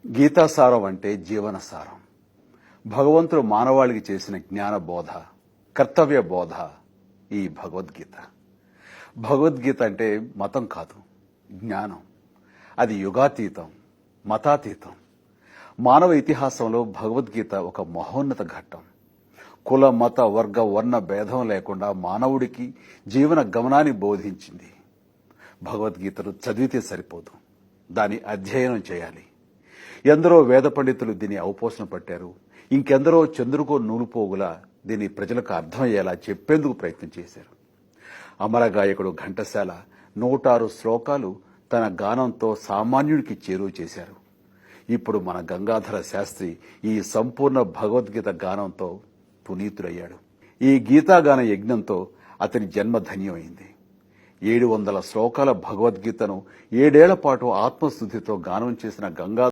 గీతాసారం అంటే జీవనసారం. భగవంతుడు మానవాళికి చేసిన జ్ఞాన బోధ, కర్తవ్య బోధ ఈ భగవద్గీత. భగవద్గీత అంటే మతం కాదు, జ్ఞానం. అది యుగాతీతం, మతాతీతం. మానవ ఇతిహాసంలో భగవద్గీత ఒక మహోన్నత ఘట్టం. కుల, మత, వర్గ, వర్ణ భేదం లేకుండా మానవుడికి జీవన గమనాన్ని బోధించింది. భగవద్గీతను చదివితే సరిపోదు, దాని అధ్యయనం చేయాలి. ఎందరో వేద పండితులు దీన్ని అవపోసన పట్టారు. ఇంకెందరో చంద్రుకో నూలుపోగులా దీన్ని ప్రజలకు అర్థమయ్యేలా చెప్పేందుకు ప్రయత్నం చేశారు. అమర గాయకుడు ఘంటసాల 106 శ్లోకాలు తన గానంతో సామాన్యుడికి చేరువ చేశారు. ఇప్పుడు మన గంగాధర శాస్త్రి ఈ సంపూర్ణ భగవద్గీత గానంతో పునీతుడయ్యాడు. ఈ గీతాగాన యజ్ఞంతో అతని జన్మ ధన్యమైంది. 700 శ్లోకాల భగవద్గీతను 7 ఏళ్ల పాటు ఆత్మశుద్ధితో గానం చేసిన గంగాధర